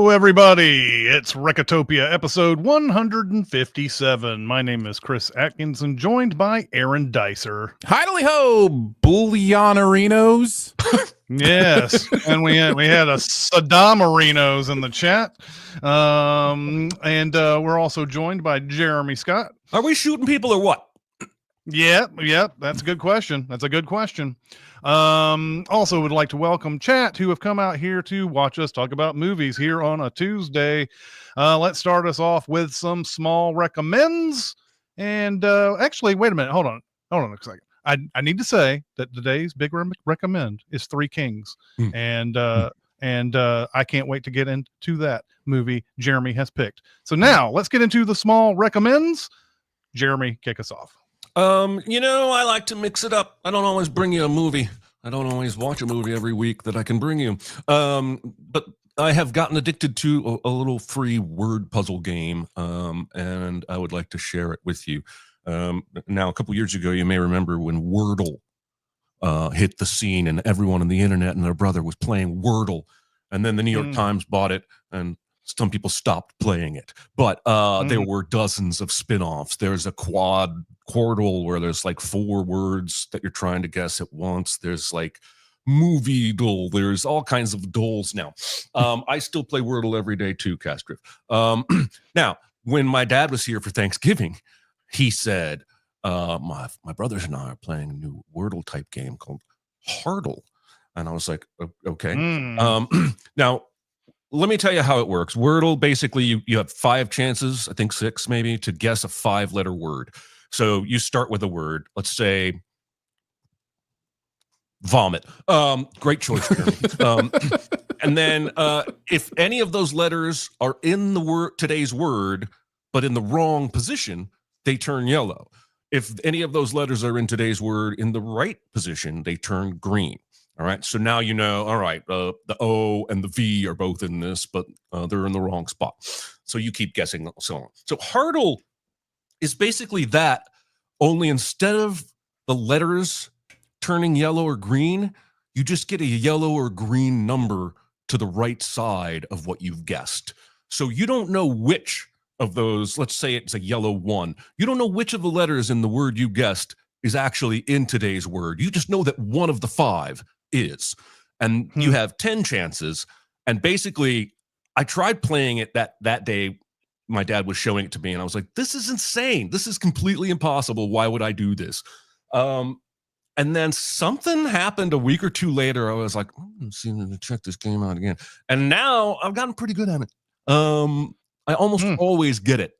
Hello, everybody. It's Recotopia, episode 157. My name is Chris Atkinson, joined by Aaron Dicer. Hidely ho, Bullianerinos. Yes, and we had a Saddamerinos in the chat, and we're also joined by Jeremy Scott. Are we shooting people or what? Yep. That's a good question. Also would like to welcome chat who have come out here to watch us talk about movies here on a Tuesday. Let's start us off with some small recommends. And actually, wait a minute. Hold on a second. I need to say that today's big recommend is Three Kings. And I can't wait to get into that movie Jeremy has picked. So now let's get into the small recommends. Jeremy, kick us off. I like to mix it up. I don't always bring you a movie. I don't always watch a movie every week that I can bring you. But I have gotten addicted to a little free word puzzle game, and I would like to share it with you. Now, a couple years ago, you may remember when Wordle hit the scene and everyone on the internet and their brother was playing Wordle. And then the New York Times bought it and some people stopped playing it. But there were dozens of spin-offs. There's a Quordle where there's like 4 words that you're trying to guess at once. There's like movie duel. There's all kinds of duels now. I still play Wordle every day too, Castriff. Now, when my dad was here for Thanksgiving, he said, my brothers and I are playing a new Wordle type game called Heartle. And I was like, okay. Now, let me tell you how it works. Wordle, basically, you have 5 chances, I think 6 maybe, to guess a 5-letter word. So you start with a word. Let's say vomit. Great choice, Jeremy. And then if any of those letters are in the today's word, but in the wrong position, they turn yellow. If any of those letters are in today's word in the right position, they turn green. All right. So now you know, all right, the O and the V are both in this, but they're in the wrong spot. So you keep guessing, so on. So Heartle is basically that, only instead of the letters turning yellow or green, you just get a yellow or green number to the right side of what you've guessed. So you don't know which of those, let's say it's a yellow 1. You don't know which of the letters in the word you guessed is actually in today's word. You just know that one of the 5 is. And you have 10 chances. And basically, I tried playing it that day. My dad was showing it to me, and I was like, this is insane. This is completely impossible. Why would I do this? And then something happened a week or 2 later. I was like, I'm seeing to check this game out again. And now I've gotten pretty good at it. I almost always get it.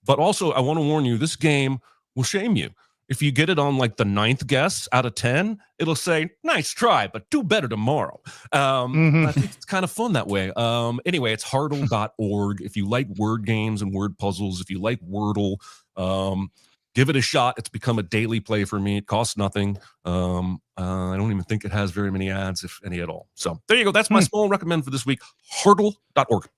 But also, I want to warn you, this game will shame you. If you get it on like the 9th guess out of 10, it'll say, nice try, but do better tomorrow. I think it's kind of fun that way. Anyway, it's heartle.org. If you like word games and word puzzles, if you like Wordle, give it a shot. It's become a daily play for me. It costs nothing. I don't even think it has very many ads, if any at all. So there you go. That's my small recommend for this week, heartle.org.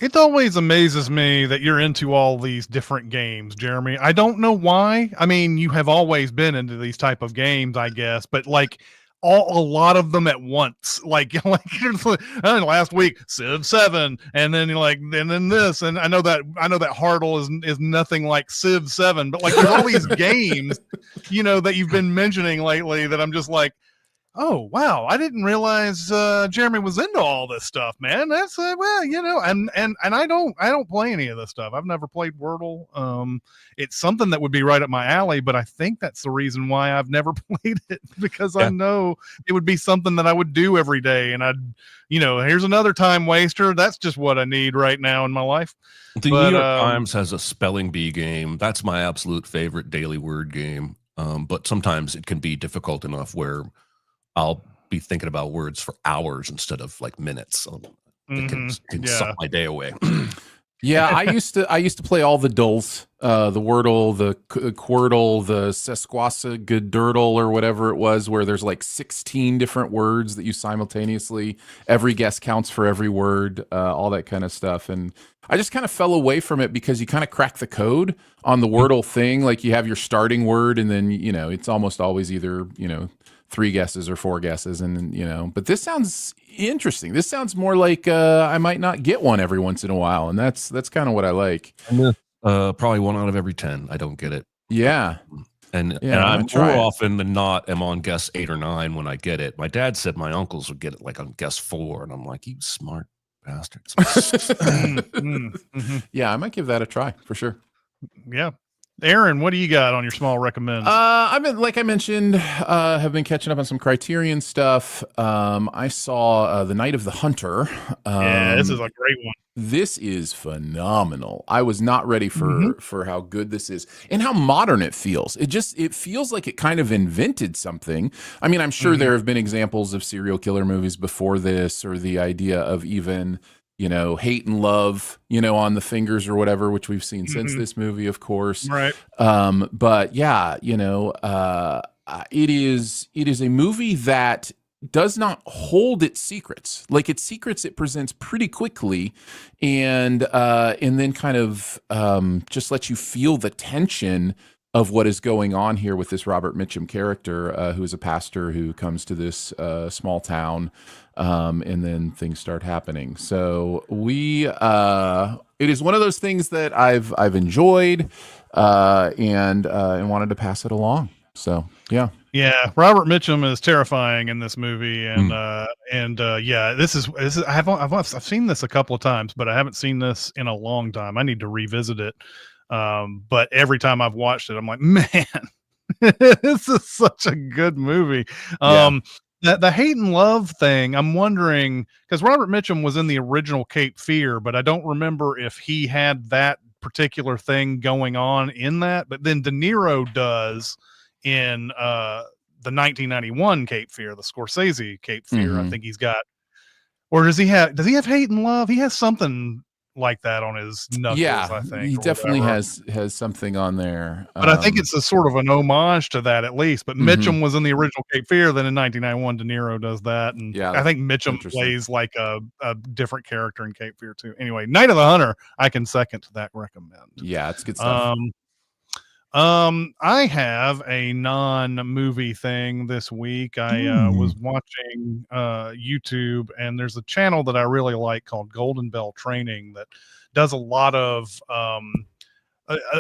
It always amazes me that you're into all these different games, Jeremy. I don't know why. I mean, you have always been into these type of games, I guess, but like a lot of them at once. Like last week, Civ 7, and then this, and I know that Heartle is nothing like Civ 7, but like there's all these games, that you've been mentioning lately that I'm just like, oh wow! I didn't realize Jeremy was into all this stuff, man. That's and I don't play any of this stuff. I've never played Wordle. It's something that would be right up my alley, but I think that's the reason why I've never played it, because I know it would be something that I would do every day, and here's another time waster. That's just what I need right now in my life. The New York Times has a spelling bee game. That's my absolute favorite daily word game. But sometimes it can be difficult enough where I'll be thinking about words for hours instead of like minutes. So it can suck my day away. Yeah, I used to play all the duels, the Wordle, the Quordle, the Sesquasa-Gadurtle, or whatever it was, where there's like 16 different words that you simultaneously, every guess counts for every word, all that kind of stuff. And I just kind of fell away from it because you kind of crack the code on the Wordle thing. Like you have your starting word, and then, it's almost always either, 3 guesses or 4 guesses, and but this sounds interesting. This sounds more like I might not get one every once in a while, and that's kind of what I like. Probably 1 out of every 10 I don't get it. Yeah. And Yeah, I'm more often than not am on guess 8 or 9 when I get it. My dad said my uncles would get it like on guess 4, and I'm like, you smart bastards. Yeah, I might give that a try for sure. Yeah. Aaron, what do you got on your small recommends? I've been, like I mentioned, have been catching up on some Criterion stuff. I saw The Night of the Hunter. Yeah, this is a great one. This is phenomenal. I was not ready for how good this is and how modern it feels. It feels like it kind of invented something. I mean, I'm sure there have been examples of serial killer movies before this, or the idea of even hate and love, on the fingers or whatever, which we've seen since this movie, of course. Right. But yeah, it is a movie that does not hold its secrets. Like, its secrets it presents pretty quickly, and then kind of just lets you feel the tension of what is going on here with this Robert Mitchum character, who is a pastor who comes to this small town, and then things start happening. So it is one of those things that I've enjoyed, and wanted to pass it along. So yeah. Yeah, Robert Mitchum is terrifying in this movie, and yeah, this is I've seen this a couple of times, but I haven't seen this in a long time. I need to revisit it. But every time I've watched it, I'm like, man, this is such a good movie. The hate and love thing, I'm wondering, because Robert Mitchum was in the original Cape Fear, but I don't remember if he had that particular thing going on in that. But then De Niro does in the 1991 Cape Fear, the Scorsese Cape Fear. I think he's got, or does he have hate and love? He has something like that on his knuckles. Yeah, I think he definitely has something on there. But I think it's a sort of an homage to that, at least. But Mitchum was in the original Cape Fear. Then in 1991, De Niro does that, and I think Mitchum plays like a different character in Cape Fear too. Anyway, Night of the Hunter, I can second that recommend. Yeah, it's good stuff. I have a non-movie thing this week. I was watching YouTube, and there's a channel that I really like called Golden Bell Training that does a lot of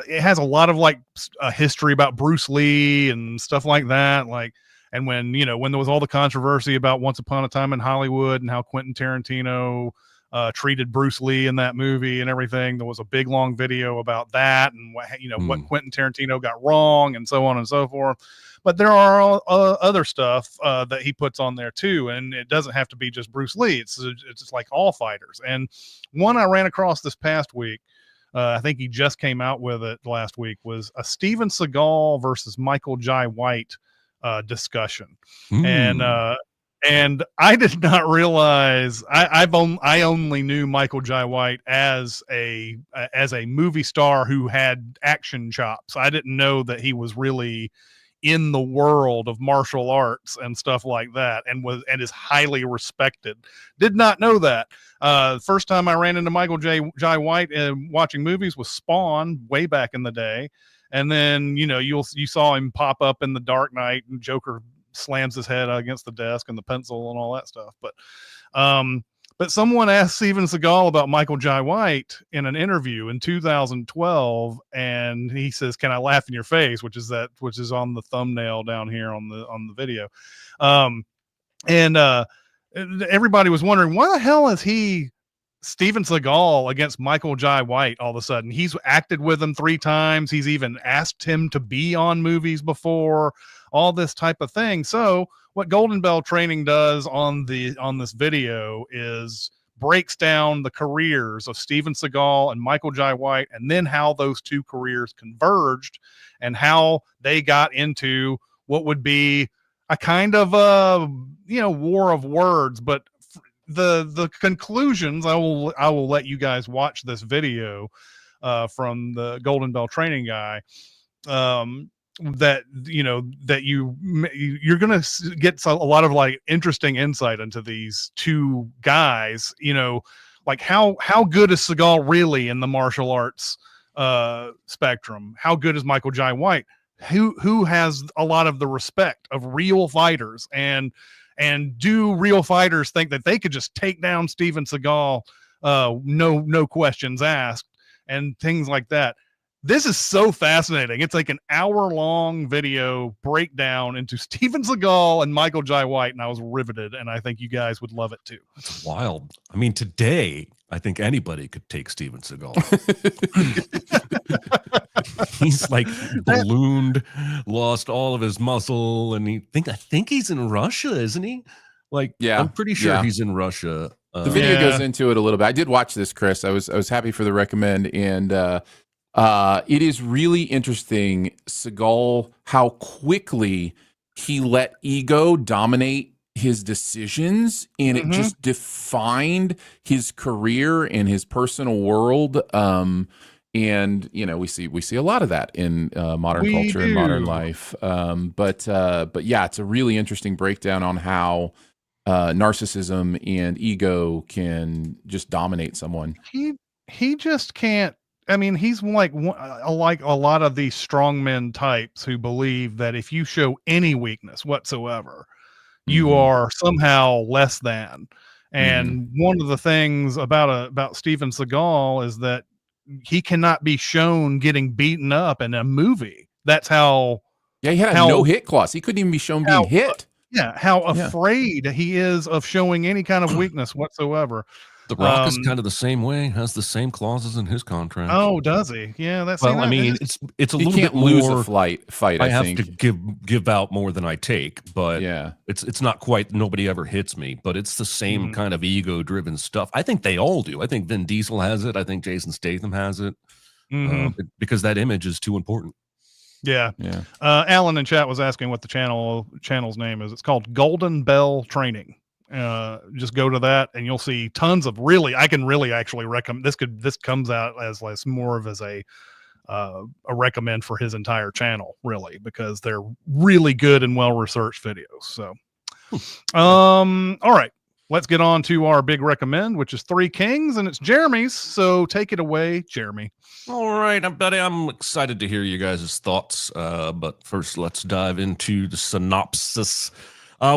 it has a lot of like a history about Bruce Lee and stuff like that. Like, and when there was all the controversy about Once Upon a Time in Hollywood and how Quentin Tarantino treated Bruce Lee in that movie and everything, there was a big long video about that and what Quentin Tarantino got wrong and so on and so forth. But there are other stuff that he puts on there too, and it doesn't have to be just Bruce Lee. It's just like all fighters. And one I ran across this past week, I think he just came out with it last week, was a Steven Seagal versus Michael Jai White discussion. And I did not realize I only knew Michael Jai White as a movie star who had action chops. I didn't know that he was really in the world of martial arts and stuff like that, and is highly respected. Did not know that. First time I ran into Michael Jai White watching movies was Spawn way back in the day, and then you saw him pop up in The Dark Knight, and Joker slams his head against the desk and the pencil and all that stuff. But someone asked Steven Seagal about Michael Jai White in an interview in 2012, and he says, "Can I laugh in your face?" which is on the thumbnail down here on the video. And everybody was wondering, why the hell is he Steven Seagal against Michael Jai White all of a sudden? He's acted with him 3 times. He's even asked him to be on movies before, all this type of thing. So what Golden Bell Training does on this video is breaks down the careers of Steven Seagal and Michael Jai White, and then how those two careers converged and how they got into what would be a kind of war of words. But the conclusions, I will let you guys watch this video from the Golden Bell Training guy, that you're gonna get a lot of like interesting insight into these two guys, like how good is Seagal really in the martial arts spectrum, how good is Michael Jai White, who has a lot of the respect of real fighters, and do real fighters think that they could just take down Steven Seagal, no questions asked, and things like that. This is so fascinating. It's like an hour-long video breakdown into Steven Seagal and Michael Jai White, and I was riveted, and I think you guys would love it too. That's wild. I mean, today, I think anybody could take Steven Seagal. He's like ballooned, lost all of his muscle, and I think he's in Russia, isn't he? Like, Yeah, I'm pretty sure yeah. he's in Russia. The video goes into it a little bit. I did watch this, Chris. I was happy for the recommend, and it is really interesting, Seagal, how quickly he let ego dominate his decisions, and it just defined his career and his personal world. And we see a lot of that in modern culture and modern life. But yeah, it's a really interesting breakdown on how narcissism and ego can just dominate someone. He just can't. I mean, he's like a lot of these strongmen types who believe that if you show any weakness whatsoever, you are somehow less than. And one of the things about Steven Seagal is that he cannot be shown getting beaten up in a movie. That's how. Yeah, he had a no-hit clause. He couldn't even be shown being hit. Yeah, how afraid he is of showing any kind of weakness whatsoever. The Rock is kind of the same way, has the same clauses in his contract. Oh, does he? Yeah, that's well. I mean, it's a little bit lose more. A fight. I have to give out more than I take, but it's not quite. Nobody ever hits me, but it's the same kind of ego-driven stuff. I think they all do. I think Vin Diesel has it. I think Jason Statham has it, because that image is too important. Yeah. Alan in chat was asking what the channel's name is. It's called Golden Bell Training. Just go to that and you'll see tons of I can really actually recommend this comes out as more of a recommend for his entire channel, really, because they're really good and well-researched videos. So, all right, let's get on to our big recommend, which is Three Kings, and it's Jeremy's. So take it away, Jeremy. All right, I'm excited to hear you guys' thoughts. But first, let's dive into the synopsis.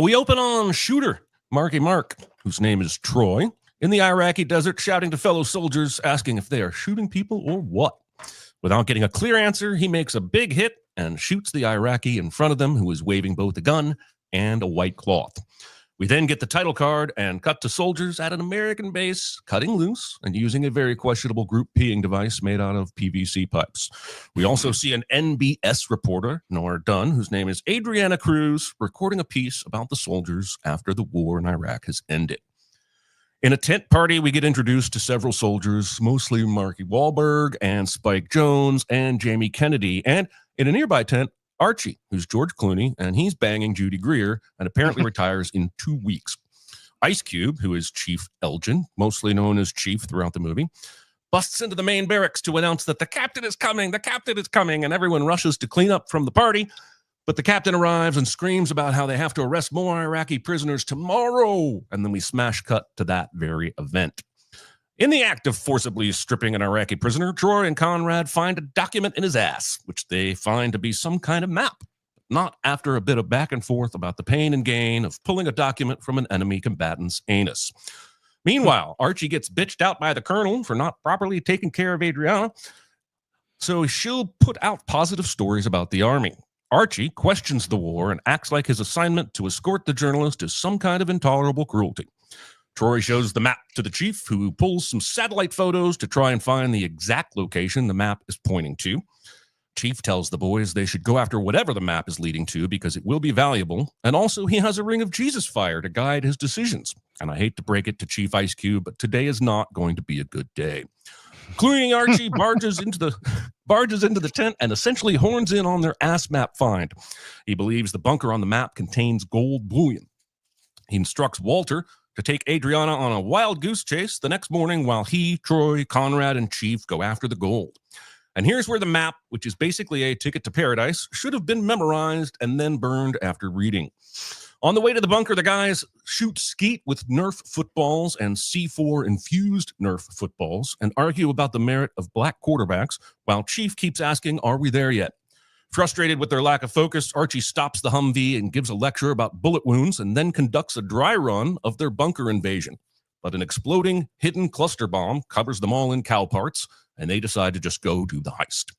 We open on Shooter Marky Mark, whose name is Troy, in the Iraqi desert, shouting to fellow soldiers, asking if they are shooting people or what. Without getting a clear answer, he makes a big hit and shoots the Iraqi in front of them, who is waving both a gun and a white cloth. We then get the title card and cut to soldiers at an American base, cutting loose and using a very questionable group peeing device made out of PVC pipes. We also see an NBS reporter, Nora Dunn, whose name is Adriana Cruz, recording a piece about the soldiers after the war in Iraq has ended. In a tent party, we get introduced to several soldiers, mostly Marky Wahlberg and Spike Jonze and Jamie Kennedy. And in a nearby tent, Archie, who's George Clooney, and he's banging Judy Greer and apparently retires in 2 weeks. Ice Cube, who is Chief Elgin, mostly known as Chief throughout the movie, busts into the main barracks to announce that the captain is coming, and everyone rushes to clean up from the party. But the captain arrives and screams about how they have to arrest more Iraqi prisoners tomorrow. And then we smash cut to that very event. In the act of forcibly stripping an Iraqi prisoner, Troy and Conrad find a document in his ass, which they find to be some kind of map. Not after a bit of back and forth about the pain and gain of pulling a document from an enemy combatant's anus. Meanwhile, Archie gets bitched out by the colonel for not properly taking care of Adriana, so she'll put out positive stories about the army. Archie questions the war and acts like his assignment to escort the journalist is some kind of intolerable cruelty. Troy shows the map to the chief, who pulls some satellite photos to try and find the exact location the map is pointing to. Chief tells the boys they should go after whatever the map is leading to because it will be valuable, and also he has a ring of Jesus fire to guide his decisions. And I hate to break it to Chief Ice Cube, but today is not going to be a good day. Clooney Archie barges into the tent and essentially horns in on their ass map find. He believes the bunker on the map contains gold bullion. He instructs Walter to take Adriana on a wild goose chase the next morning while he, Troy, Conrad, and Chief go after the gold. And here's where the map, which is basically a ticket to paradise, should have been memorized and then burned after reading. On the way to the bunker, the guys shoot skeet with Nerf footballs and C4 infused Nerf footballs and argue about the merit of black quarterbacks while Chief keeps asking, "Are we there yet?" Frustrated with their lack of focus, Archie stops the Humvee and gives a lecture about bullet wounds and then conducts a dry run of their bunker invasion. But an exploding hidden cluster bomb covers them all in cow parts, and they decide to just go do the heist.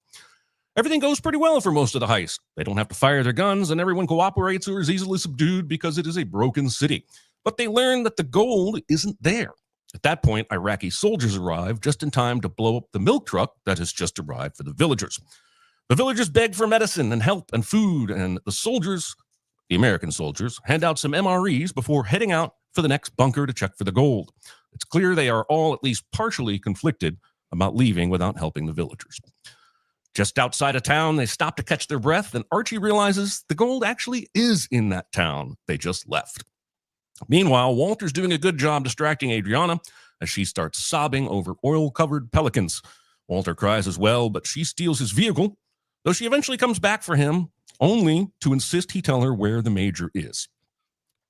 Everything goes pretty well for most of the heist. They don't have to fire their guns, and everyone cooperates or is easily subdued because it is a broken city. But they learn that the gold isn't there. At that point, Iraqi soldiers arrive just in time to blow up the milk truck that has just arrived for the villagers. The villagers beg for medicine and help and food, and the soldiers, the American soldiers, hand out some MREs before heading out for the next bunker to check for the gold. It's clear they are all at least partially conflicted about leaving without helping the villagers. Just outside of town, they stop to catch their breath, and Archie realizes the gold actually is in that town they just left. Meanwhile, Walter's doing a good job distracting Adriana as she starts sobbing over oil-covered pelicans. Walter cries as well, but she steals his vehicle, though she eventually comes back for him, only to insist he tell her where the major is.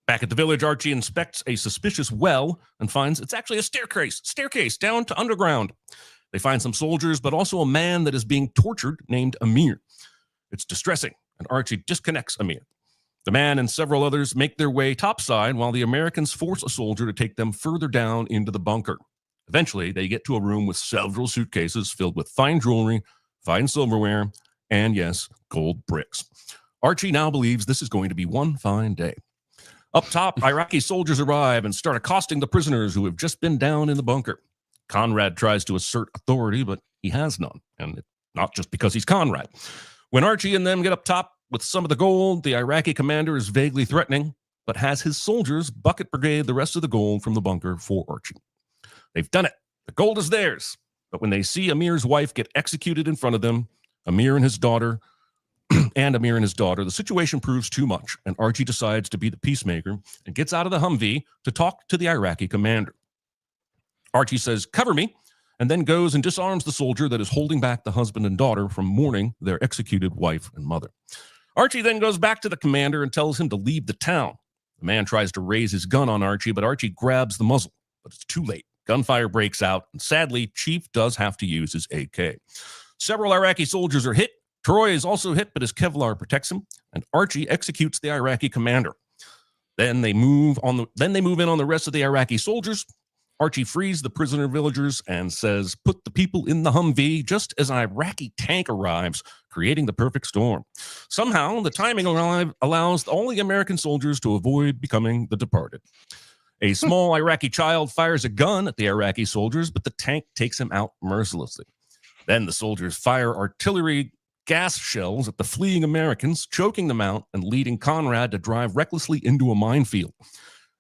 Back at the village, Archie inspects a suspicious well and finds it's actually a staircase down to underground. They find some soldiers, but also a man that is being tortured named Amir. It's distressing, and Archie disconnects Amir. The man and several others make their way topside while the Americans force a soldier to take them further down into the bunker. Eventually, they get to a room with several suitcases filled with fine jewelry, fine silverware, and yes, gold bricks. Archie now believes this is going to be one fine day. Up top, Iraqi soldiers arrive and start accosting the prisoners who have just been down in the bunker. Conrad tries to assert authority, but he has none, and not just because he's Conrad. When Archie and them get up top with some of the gold, the Iraqi commander is vaguely threatening, but has his soldiers bucket brigade the rest of the gold from the bunker for Archie. They've done it. The gold is theirs. But when they see Amir's wife get executed in front of them, Amir and his daughter, the situation proves too much, and Archie decides to be the peacemaker and gets out of the Humvee to talk to the Iraqi commander. Archie says, "Cover me," and then goes and disarms the soldier that is holding back the husband and daughter from mourning their executed wife and mother. Archie then goes back to the commander and tells him to leave the town. The man tries to raise his gun on Archie, but Archie grabs the muzzle, but it's too late. Gunfire breaks out, and sadly, Chief does have to use his AK. Several Iraqi soldiers are hit. Troy is also hit, but his Kevlar protects him, and Archie executes the Iraqi commander. Then they move in on the rest of the Iraqi soldiers. Archie frees the prisoner villagers and says, "Put the people in the Humvee," just as an Iraqi tank arrives, creating the perfect storm. Somehow, the timing allows all the American soldiers to avoid becoming the departed. A small Iraqi child fires a gun at the Iraqi soldiers, but the tank takes him out mercilessly. Then the soldiers fire artillery gas shells at the fleeing Americans, choking them out and leading Conrad to drive recklessly into a minefield.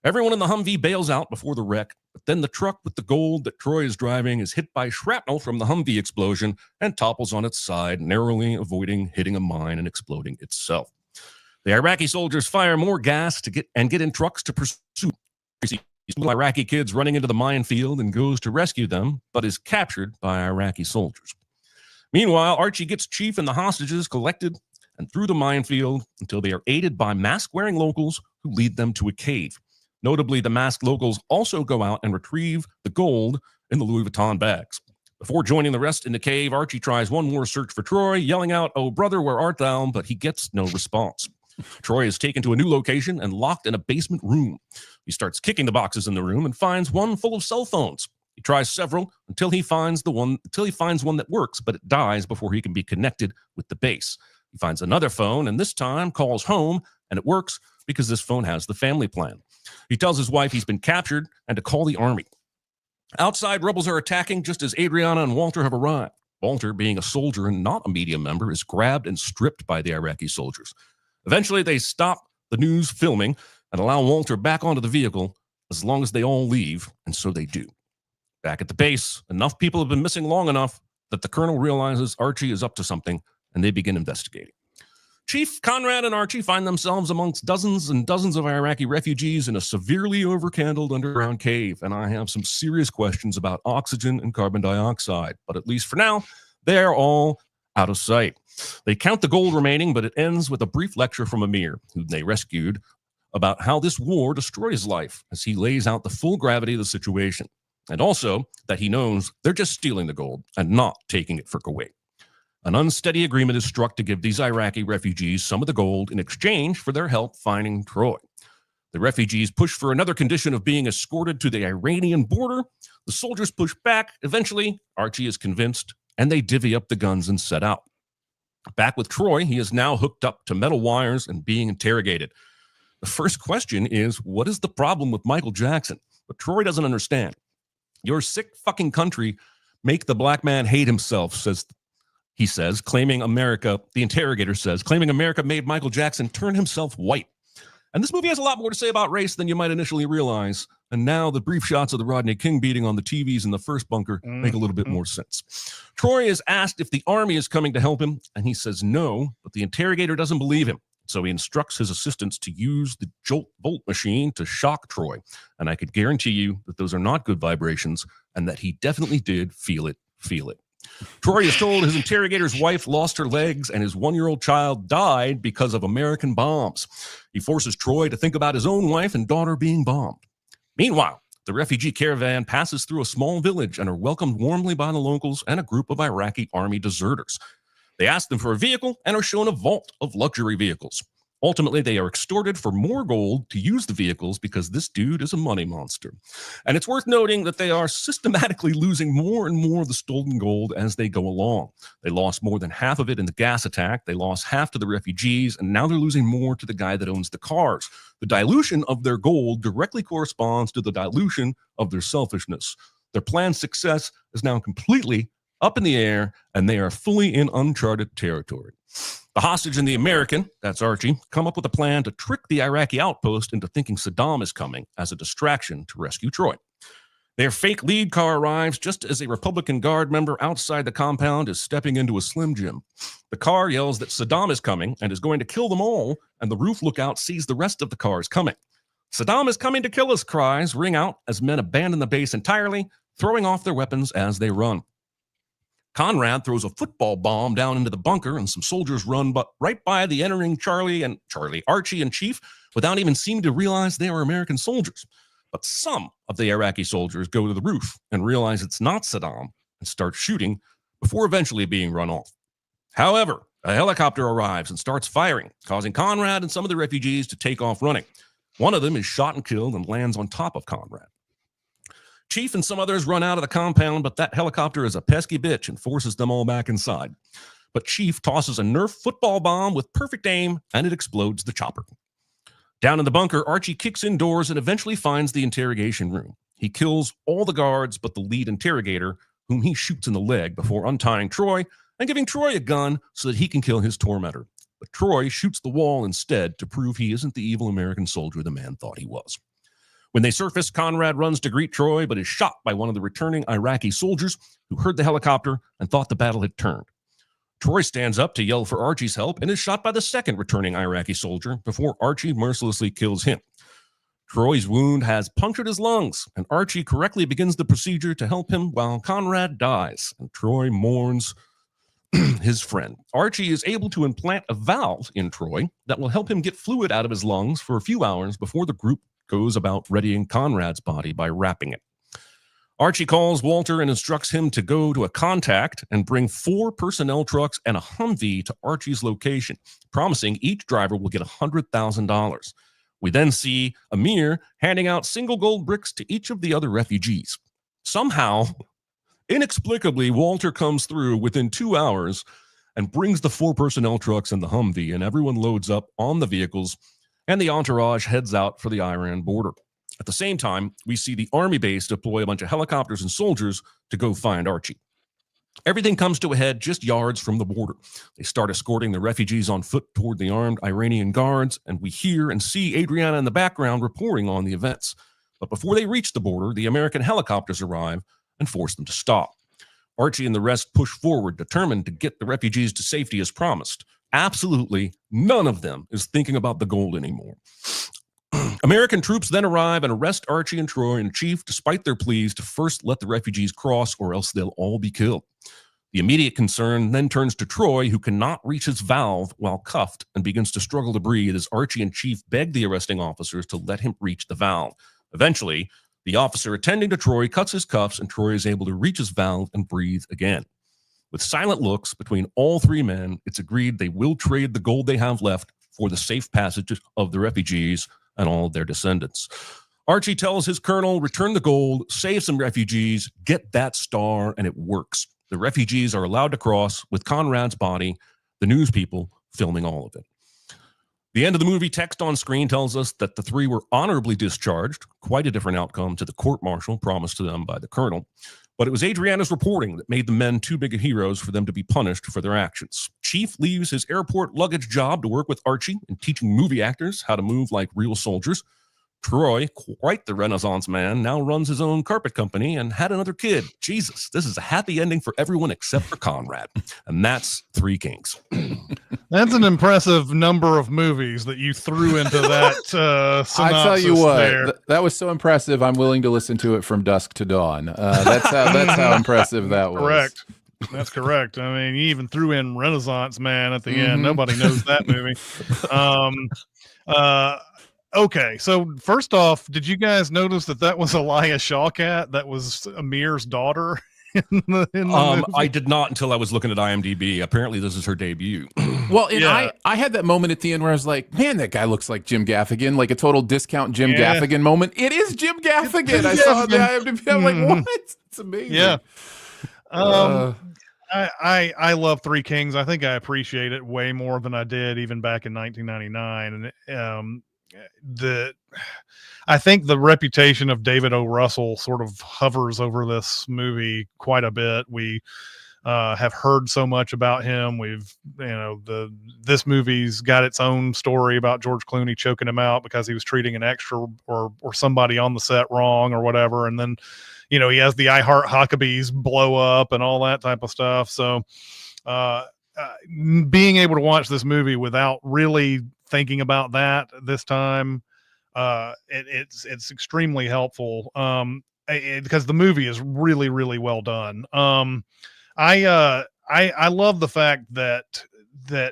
Everyone in the Humvee bails out before the wreck, but then the truck with the gold that Troy is driving is hit by shrapnel from the Humvee explosion and topples on its side, narrowly avoiding hitting a mine and exploding itself. The Iraqi soldiers fire more gas to get in trucks to pursue these little Iraqi kids running into the minefield and goes to rescue them, but is captured by Iraqi soldiers. Meanwhile, Archie gets Chief and the hostages collected and through the minefield until they are aided by mask-wearing locals who lead them to a cave. Notably, the masked locals also go out and retrieve the gold in the Louis Vuitton bags. Before joining the rest in the cave, Archie tries one more search for Troy, yelling out, "Oh, brother, where art thou?" But he gets no response. Troy is taken to a new location and locked in a basement room. He starts kicking the boxes in the room and finds one full of cell phones. He tries several until he finds one that works, but it dies before he can be connected with the base. He finds another phone and this time calls home, and it works because this phone has the family plan. He tells his wife he's been captured and to call the army. Outside, rebels are attacking just as Adriana and Walter have arrived. Walter, being a soldier and not a media member, is grabbed and stripped by the Iraqi soldiers. Eventually, they stop the news filming and allow Walter back onto the vehicle as long as they all leave, and so they do. Back at the base, enough people have been missing long enough that the colonel realizes Archie is up to something, and they begin investigating. Chief, Conrad, and Archie find themselves amongst dozens and dozens of Iraqi refugees in a severely overcandled underground cave, and I have some serious questions about oxygen and carbon dioxide, but at least for now, they are all out of sight. They count the gold remaining, but it ends with a brief lecture from Amir, whom they rescued, about how this war destroys life as he lays out the full gravity of the situation, and also that he knows they're just stealing the gold and not taking it for Kuwait. An unsteady agreement is struck to give these Iraqi refugees some of the gold in exchange for their help finding Troy. The refugees push for another condition of being escorted to the Iranian border. The soldiers push back. Eventually, Archie is convinced, and they divvy up the guns and set out. Back with Troy, he is now hooked up to metal wires and being interrogated. The first question is, what is the problem with Michael Jackson? But Troy doesn't understand. Your sick fucking country make the black man hate himself, he says, claiming America, the interrogator says, claiming America made Michael Jackson turn himself white. And this movie has a lot more to say about race than you might initially realize. And now the brief shots of the Rodney King beating on the TVs in the first bunker make a little bit more sense. Troy is asked if the army is coming to help him, and he says no, but the interrogator doesn't believe him. So he instructs his assistants to use the Jolt Volt machine to shock Troy. And I could guarantee you that those are not good vibrations and that he definitely did feel it. Troy is told his interrogator's wife lost her legs and his 1-year-old child died because of American bombs. He forces Troy to think about his own wife and daughter being bombed. Meanwhile, the refugee caravan passes through a small village and are welcomed warmly by the locals and a group of Iraqi army deserters. They ask them for a vehicle and are shown a vault of luxury vehicles. Ultimately, they are extorted for more gold to use the vehicles because this dude is a money monster. And it's worth noting that they are systematically losing more and more of the stolen gold as they go along. They lost more than half of it in the gas attack. They lost half to the refugees, and now they're losing more to the guy that owns the cars. The dilution of their gold directly corresponds to the dilution of their selfishness. Their planned success is now completely up in the air, and they are fully in uncharted territory. The hostage and the American, that's Archie, come up with a plan to trick the Iraqi outpost into thinking Saddam is coming as a distraction to rescue Troy. Their fake lead car arrives just as a Republican Guard member outside the compound is stepping into a Slim Jim. The car yells that Saddam is coming and is going to kill them all, and the roof lookout sees the rest of the cars coming. Saddam is coming to kill us, cries ring out as men abandon the base entirely, throwing off their weapons as they run. Conrad throws a football bomb down into the bunker, and some soldiers run right by the entering Archie and Chief without even seeming to realize they are American soldiers. But some of the Iraqi soldiers go to the roof and realize it's not Saddam and start shooting before eventually being run off. However, a helicopter arrives and starts firing, causing Conrad and some of the refugees to take off running. One of them is shot and killed and lands on top of Conrad. Chief and some others run out of the compound, but that helicopter is a pesky bitch and forces them all back inside. But Chief tosses a Nerf football bomb with perfect aim, and it explodes the chopper. Down in the bunker, Archie kicks indoors and eventually finds the interrogation room. He kills all the guards but the lead interrogator, whom he shoots in the leg before untying Troy and giving Troy a gun so that he can kill his tormentor. But Troy shoots the wall instead to prove he isn't the evil American soldier the man thought he was. When they surface, Conrad runs to greet Troy, but is shot by one of the returning Iraqi soldiers who heard the helicopter and thought the battle had turned. Troy stands up to yell for Archie's help and is shot by the second returning Iraqi soldier before Archie mercilessly kills him. Troy's wound has punctured his lungs, and Archie correctly begins the procedure to help him while Conrad dies, and Troy mourns his friend. Archie is able to implant a valve in Troy that will help him get fluid out of his lungs for a few hours before the group goes about readying Conrad's body by wrapping it. Archie calls Walter and instructs him to go to a contact and bring 4 personnel trucks and a Humvee to Archie's location, promising each driver will get $100,000. We then see Amir handing out single gold bricks to each of the other refugees. Somehow, inexplicably, Walter comes through within 2 hours and brings the 4 personnel trucks and the Humvee, and everyone loads up on the vehicles, and the entourage heads out for the Iran border. At the same time, we see the army base deploy a bunch of helicopters and soldiers to go find Archie. Everything comes to a head just yards from the border. They start escorting the refugees on foot toward the armed Iranian guards, and we hear and see Adriana in the background reporting on the events. But before they reach the border, the American helicopters arrive and force them to stop. Archie and the rest push forward, determined to get the refugees to safety as promised. Absolutely none of them is thinking about the gold anymore. American troops then arrive and arrest Archie and Troy and Chief, despite their pleas to first let the refugees cross or else they'll all be killed. The immediate concern then turns to Troy, who cannot reach his valve while cuffed and begins to struggle to breathe as Archie and Chief beg the arresting officers to let him reach the valve. Eventually, the officer attending to Troy cuts his cuffs and Troy is able to reach his valve and breathe again. With silent looks between all three men, it's agreed they will trade the gold they have left for the safe passage of the refugees and all of their descendants. Archie tells his colonel, return the gold, save some refugees, get that star, and it works. The refugees are allowed to cross with Conrad's body, the news people filming all of it. The end of the movie text on screen tells us that the three were honorably discharged, quite a different outcome to the court-martial promised to them by the colonel. But it was Adriana's reporting that made the men too big of heroes for them to be punished for their actions. Chief leaves his airport luggage job to work with Archie in teaching movie actors how to move like real soldiers. Troy, quite the Renaissance man, now runs his own carpet company and had another kid. Jesus, this is a happy ending for everyone except for Conrad. And that's Three Kings. That's an impressive number of movies that you threw into that synopsis. I tell you what, there. that was so impressive. I'm willing to listen to it from dusk to dawn. That's how impressive that was. Correct. That's correct. I mean, you even threw in Renaissance Man at the end. Nobody knows that movie. Okay, so first off, did you guys notice that was Elia Shawkat? That was Amir's daughter in the movie? I did not until I was looking at IMDb. Apparently, this is her debut. Well, and I had that moment at the end where I was like, man, that guy looks like Jim Gaffigan, like a total discount Jim Gaffigan moment. It is Jim Gaffigan. I saw the IMDb. I'm like, what? It's amazing. Yeah. I love Three Kings. I think I appreciate it way more than I did even back in 1999. And I think the reputation of David O. Russell sort of hovers over this movie quite a bit. We have heard so much about him. This movie's got its own story about George Clooney choking him out because he was treating an extra or somebody on the set wrong or whatever. And then, he has the I Heart Huckabees blow up and all that type of stuff. So being able to watch this movie without really thinking about that this time, it's extremely helpful because the movie is really, really well done. I love the fact that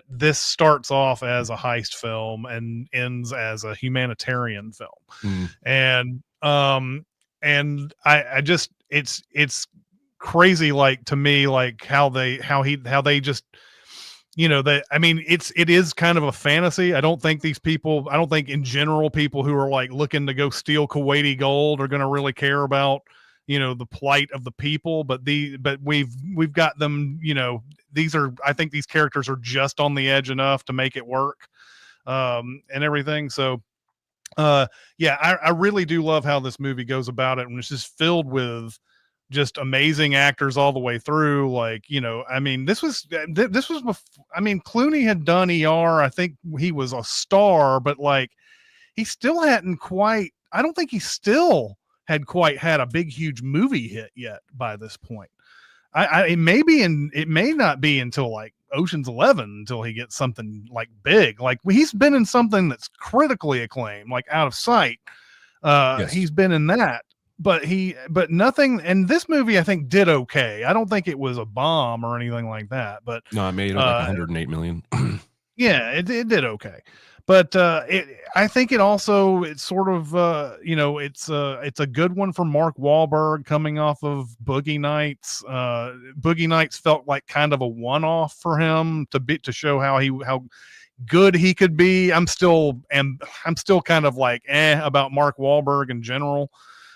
this starts off as a heist film and ends as a humanitarian film. And I just it's crazy, like, to me, like how they just it is kind of a fantasy. I don't think in general people who are like looking to go steal Kuwaiti gold are going to really care about the plight of the people, but we've got them. I think these characters are just on the edge enough to make it work, and everything. So I really do love how this movie goes about it, and it's just filled with just amazing actors all the way through. Like, this was Clooney had done ER. I think he was a star, but like he still hadn't quite, I don't think he still had quite had a big, huge movie hit yet by this point. It may not be until like Ocean's 11 until he gets something like big. Like he's been in something that's critically acclaimed, like Out of Sight. Yes. He's been in that. But nothing. And this movie, I think, did okay. I don't think it was a bomb or anything like that. But no, it made like 108 million. Yeah, it did okay. But I think it's sort of it's a good one for Mark Wahlberg coming off of Boogie Nights. Boogie Nights felt like kind of a one-off for him to show how good he could be. I'm still kind of like about Mark Wahlberg in general.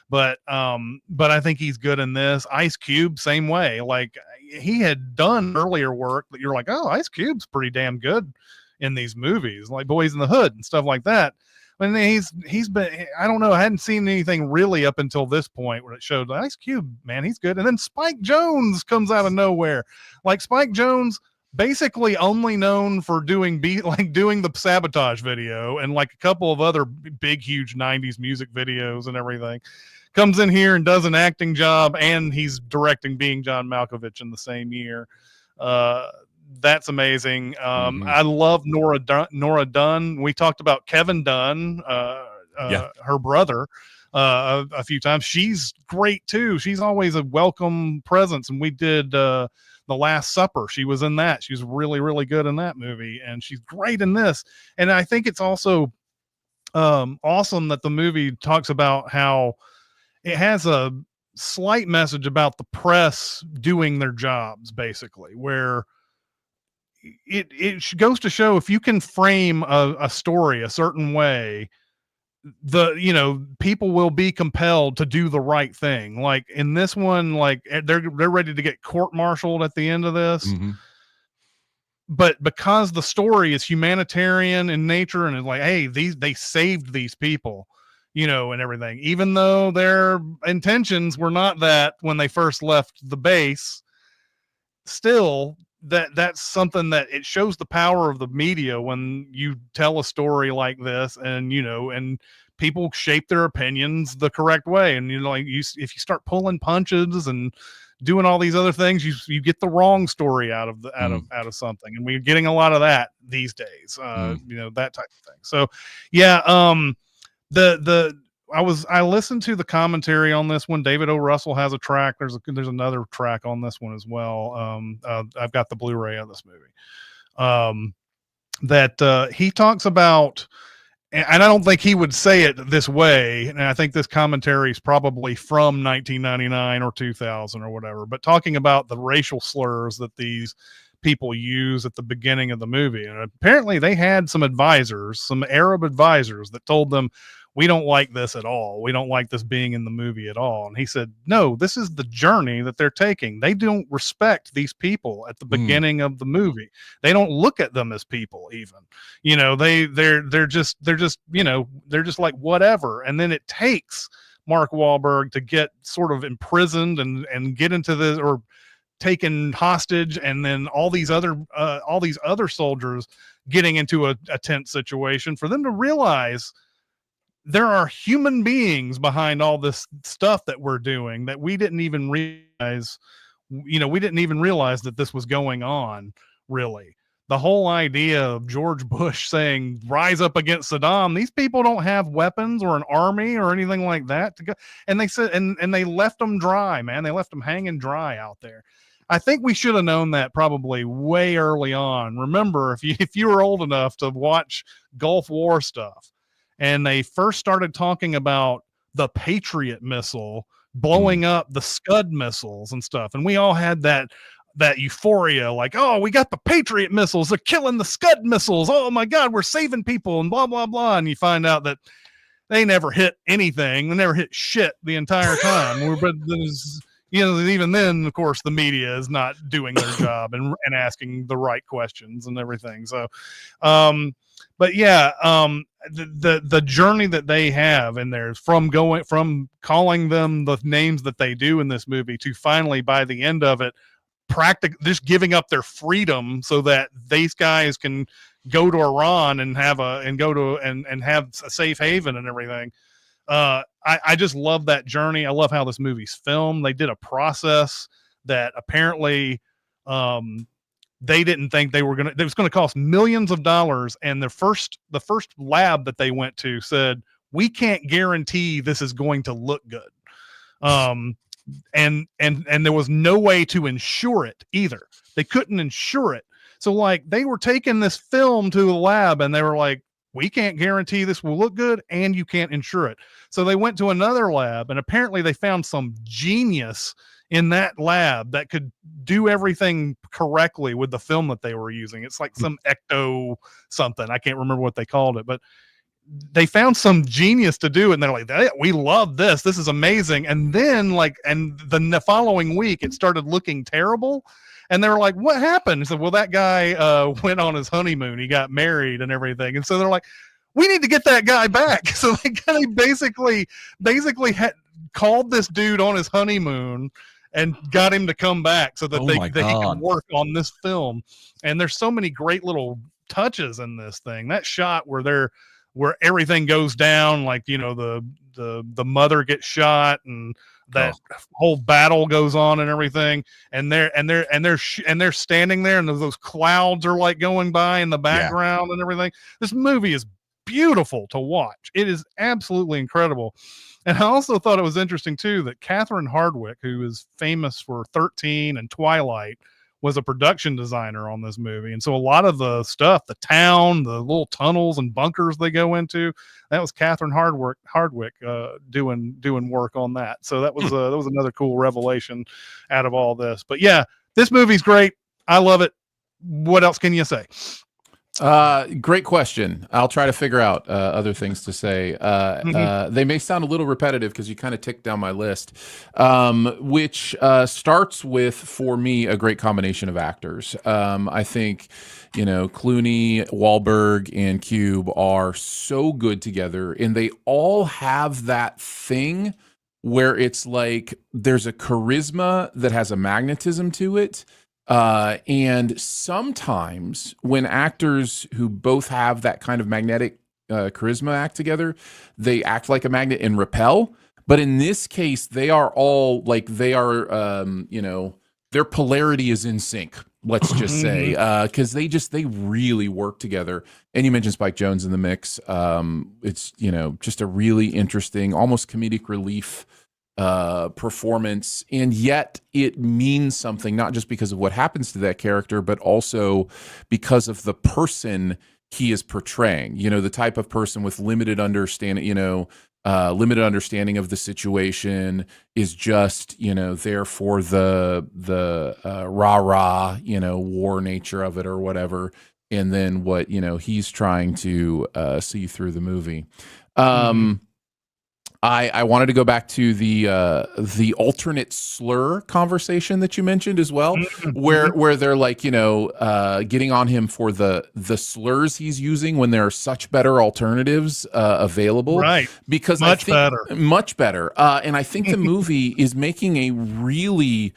But I think he's good in this. Ice Cube, same way. Like he had done earlier work that you're like, oh, Ice Cube's pretty damn good in these movies, like Boys in the Hood and stuff like that. And he's been, I don't know, I hadn't seen anything really up until this point where it showed Ice Cube, man, he's good. And then Spike Jonze comes out of nowhere. Like Spike Jonze, basically only known for doing the Sabotage video and like a couple of other big, huge 90s music videos and everything. Comes in here and does an acting job, and he's directing Being John Malkovich in the same year. That's amazing. I love Nora Dunn. We talked about Kevin Dunn, her brother, a few times. She's great too. She's always a welcome presence. And we did The Last Supper. She was in that. She was really, really good in that movie, and she's great in this. And I think it's also awesome that the movie talks about how it has a slight message about the press doing their jobs, basically, where it goes to show if you can frame a story a certain way, people will be compelled to do the right thing. Like in this one, like they're ready to get court-martialed at the end of this. Mm-hmm. But because the story is humanitarian in nature and it's like, hey, they saved these people, and everything, even though their intentions were not that when they first left the base, still that's something that it shows the power of the media when you tell a story like this, and and people shape their opinions the correct way. And like if you start pulling punches and doing all these other things, you get the wrong story out of something, and we're getting a lot of that these days. That type of thing. So yeah, I listened to the commentary on this one. David O. Russell has a track. There's another track on this one as well. I've got the Blu-ray of this movie. That he talks about, and I don't think he would say it this way, and I think this commentary is probably from 1999 or 2000 or whatever, but talking about the racial slurs that these people use at the beginning of the movie. And apparently they had some Arab advisors that told them, we don't like this at all. We don't like this being in the movie at all. And he said, no, this is the journey that they're taking. They don't respect these people at the beginning of the movie. They don't look at them as people even, they're just like whatever. And then it takes Mark Wahlberg to get sort of imprisoned and get into this, or taken hostage, and then all these other soldiers getting into a tense situation, for them to realize there are human beings behind all this stuff that we're doing that we didn't even realize. We didn't even realize that this was going on. Really, the whole idea of George Bush saying rise up against Saddam, these people don't have weapons or an army or anything like that to go. And they said, and they left them dry, man. They left them hanging dry out there. I think we should have known that probably way early on. Remember, if you were old enough to watch Gulf War stuff, and they first started talking about the Patriot missile blowing up the Scud missiles and stuff, and we all had that euphoria, like, oh, we got the Patriot missiles, they're killing the Scud missiles, oh my God, we're saving people, and blah blah blah. And you find out that they never hit anything, they never hit shit the entire time. But even then, of course, the media is not doing their job and asking the right questions and everything. So but yeah, the journey that they have in there, from calling them the names that they do in this movie, to finally by the end of it just giving up their freedom so that these guys can go to Iran and have a safe haven and everything. I just love that journey. I love how this movie's filmed. They did a process that apparently they didn't think it was going to cost millions of dollars. And the first lab that they went to said, we can't guarantee this is going to look good. And there was no way to insure it either. They couldn't insure it. So like they were taking this film to the lab and they were like, we can't guarantee this will look good and you can't insure it. So they went to another lab, and apparently they found some genius in that lab that could do everything correctly with the film that they were using. It's like some ecto something. I can't remember what they called it, but they found some genius to do. And they're like, we love this. This is amazing. And then the following week, it started looking terrible. And they were like, what happened? He said, well, that guy went on his honeymoon. He got married and everything. And so they're like, we need to get that guy back. So they basically had called this dude on his honeymoon and got him to come back so that he can work on this film. And there's so many great little touches in this thing. That shot where everything goes down, like, the mother gets shot and that whole battle goes on and everything. And they're standing there and those clouds are like going by in the background and everything. This movie is beautiful to watch. It is absolutely incredible. And I also thought it was interesting too that Catherine Hardwicke, who is famous for 13 and Twilight, was a production designer on this movie. And so a lot of the stuff, the town, the little tunnels and bunkers they go into, that was Catherine Hardwick doing work on that. So that was another cool revelation out of all this. But yeah, this movie's great. I love it. What else can you say? Great question. I'll try to figure out other things to say. They may sound a little repetitive because you kind of ticked down my list, which starts with, for me, a great combination of actors. I think, Clooney, Wahlberg, and Cube are so good together, and they all have that thing where it's like there's a charisma that has a magnetism to it. And sometimes when actors who both have that kind of magnetic charisma act together, they act like a magnet and repel. But in this case, they are all like, they are, their polarity is in sync, let's just say, because they really work together. And you mentioned Spike Jonze in the mix. It's, just a really interesting, almost comedic relief performance, and yet it means something, not just because of what happens to that character, but also because of the person he is portraying. The type of person with limited understanding, limited understanding of the situation, is just there for the rah-rah war nature of it or whatever, and then what he's trying to see through the movie. I wanted to go back to the alternate slur conversation that you mentioned as well, where they're like, getting on him for the slurs he's using when there are such better alternatives available. Right. Because much better. And I think the movie is making a really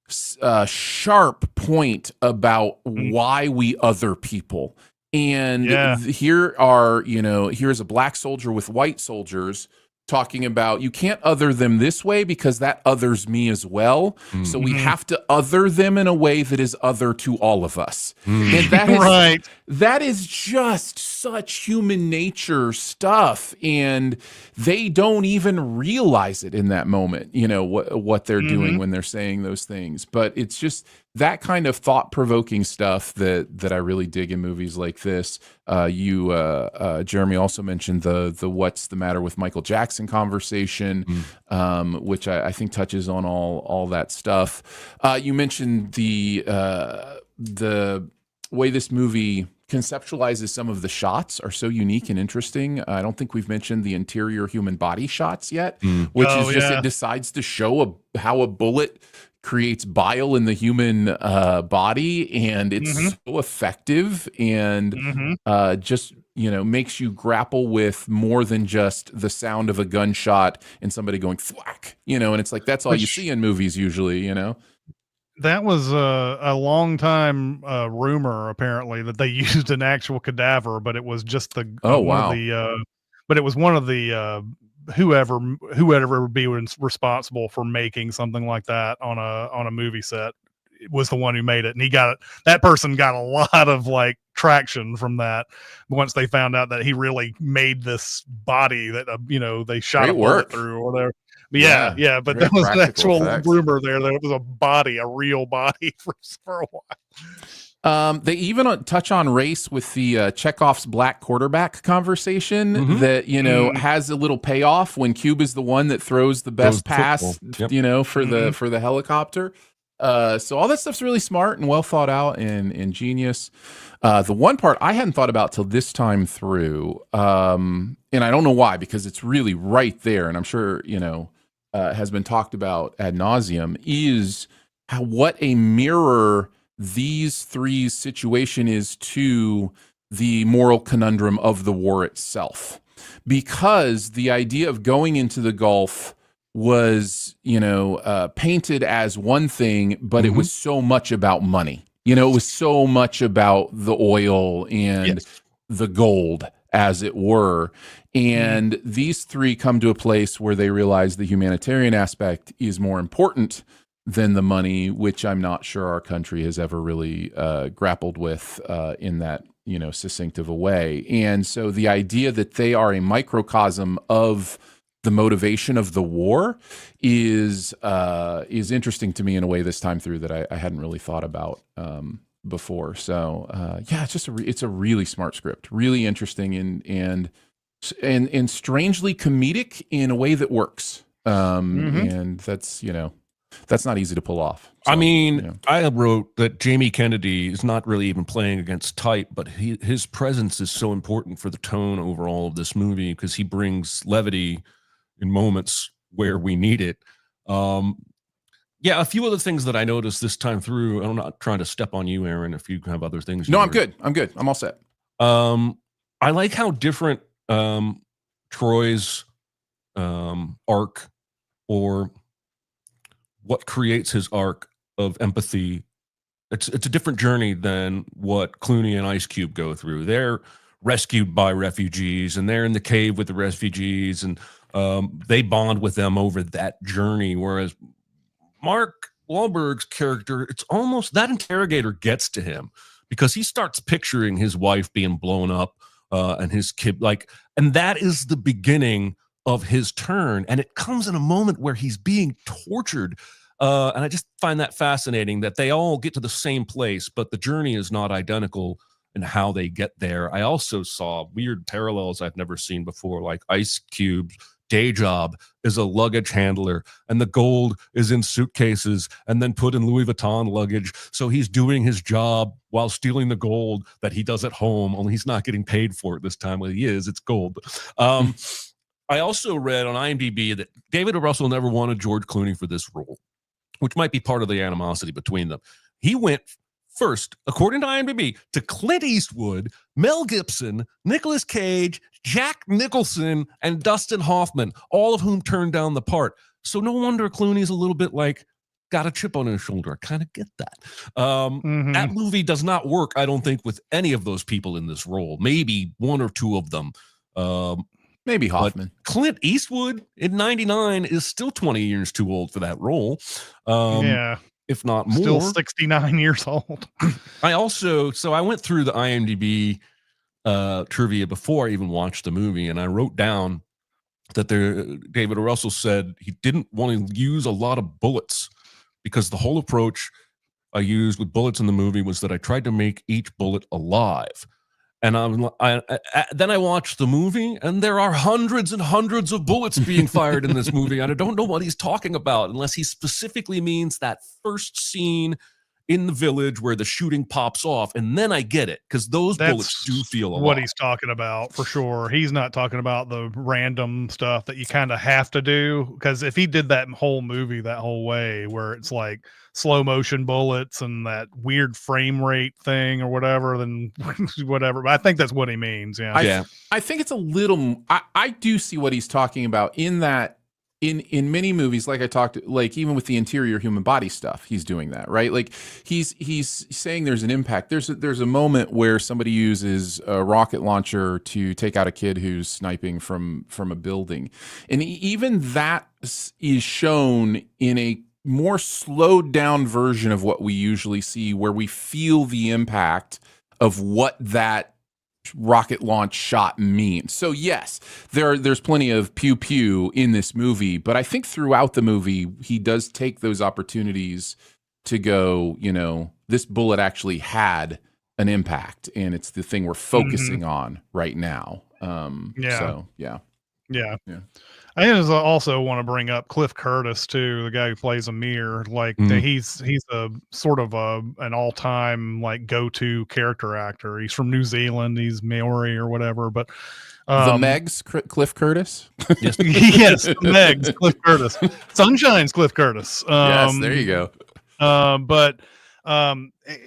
sharp point about why we other people. And here's a black soldier with white soldiers talking about, you can't other them this way because that others me as well. So we have to other them in a way that is other to all of us. And that is, that is just such human nature stuff. And they don't even realize it in that moment, what they're doing when they're saying those things. But it's just that kind of thought-provoking stuff that I really dig in movies like this. Jeremy also mentioned the what's the matter with Michael Jackson conversation, which I think touches on all that stuff. You mentioned the way this movie conceptualizes some of the shots are so unique and interesting. I don't think we've mentioned the interior human body shots yet, which is just it decides to show how a bullet creates bile in the human body, and it's so effective and just makes you grapple with more than just the sound of a gunshot and somebody going thwack, and it's like that's all you see in movies usually. That was a long time rumor, apparently, that they used an actual cadaver, but it was just but it was one of the whoever would be responsible for making something like that on a movie set was the one who made it, and that person got a lot of traction from that once they found out that he really made this body that they shot a bullet through or whatever. But but there was an actual rumor there that it was a real body for a while. They even touch on race with the Chekhov's black quarterback conversation that, has a little payoff when Cube is the one that throws the best pass, for the helicopter. So all that stuff's really smart and well thought out and ingenious. The one part I hadn't thought about till this time through, and I don't know why, because it's really right there, and I'm sure, has been talked about ad nauseum, is what a mirror these three's situation is to the moral conundrum of the war itself. Because the idea of going into the Gulf was, painted as one thing, but it was so much about money. It was so much about the oil and the gold, as it were. And these three come to a place where they realize the humanitarian aspect is more important than the money, which I'm not sure our country has ever really grappled with in that succinct of a way. And so the idea that they are a microcosm of the motivation of the war is interesting to me in a way this time through that I hadn't really thought about before. So yeah, it's just it's a really smart script, really interesting and strangely comedic in a way that works. And that's, that's not easy to pull off. So, I mean, I wrote that Jamie Kennedy is not really even playing against type, but his presence is so important for the tone overall of this movie because he brings levity in moments where we need it. Yeah, a few other things that I noticed this time through. I'm not trying to step on you, Aaron, if you have other things. No, I'm good. I'm all set. I like how different Troy's arc, or what creates his arc of empathy. It's a different journey than what Clooney and Ice Cube go through. They're rescued by refugees, and they're in the cave with the refugees, and they bond with them over that journey. Whereas Mark Wahlberg's character, it's almost that interrogator gets to him because he starts picturing his wife being blown up and his kid, and that is the beginning of his turn. And it comes in a moment where he's being tortured. And I just find that fascinating that they all get to the same place, but the journey is not identical in how they get there. I also saw weird parallels I've never seen before, like Ice Cube's day job is a luggage handler, and the gold is in suitcases and then put in Louis Vuitton luggage. So he's doing his job while stealing the gold that he does at home, only he's not getting paid for it this time. Well, he is, it's gold. I also read on IMDb that David O. Russell never wanted George Clooney for this role, which might be part of the animosity between them. He went first, according to IMDb, to Clint Eastwood, Mel Gibson, Nicolas Cage, Jack Nicholson, and Dustin Hoffman, all of whom turned down the part. So no wonder Clooney's a little bit got a chip on his shoulder. I kind of get that. That movie does not work, I don't think, with any of those people in this role. Maybe one or two of them. Maybe Hoffman. Clint Eastwood in 99 is still 20 years too old for that role. If not more. Still 69 years old. I went through the IMDb trivia before I even watched the movie, and I wrote down that David O. Russell said he didn't want to use a lot of bullets because the whole approach I used with bullets in the movie was that I tried to make each bullet alive. And then I watched the movie, and there are hundreds and hundreds of bullets being fired in this movie. And I don't know what he's talking about unless he specifically means that first scene in the village where the shooting pops off. And then I get it, because those bullets do feel alive. What he's talking about, for sure. He's not talking about the random stuff that you kind of have to do. Because if he did that whole movie that whole way, where it's like slow motion bullets and that weird frame rate thing or whatever, then whatever. But I think that's what he means. Yeah. I think it's a little, I do see what he's talking about in that in many movies, like I talked, like even with the interior human body stuff, he's doing that, right? Like he's saying there's an impact. There's a moment where somebody uses a rocket launcher to take out a kid who's sniping from a building. And even that is shown in a more slowed down version of what we usually see, where we feel the impact of what that rocket launch shot means. So yes, there's plenty of pew pew in this movie, but I think throughout the movie he does take those opportunities to go, this bullet actually had an impact, and it's the thing we're focusing on right now. I also want to bring up Cliff Curtis too, the guy who plays Amir. He's a sort of an all-time go-to character actor. He's from New Zealand. He's Maori or whatever. But the Megs, Cliff Curtis. Yes, the Megs, Cliff Curtis. Sunshine's Cliff Curtis. Yes, there you go. But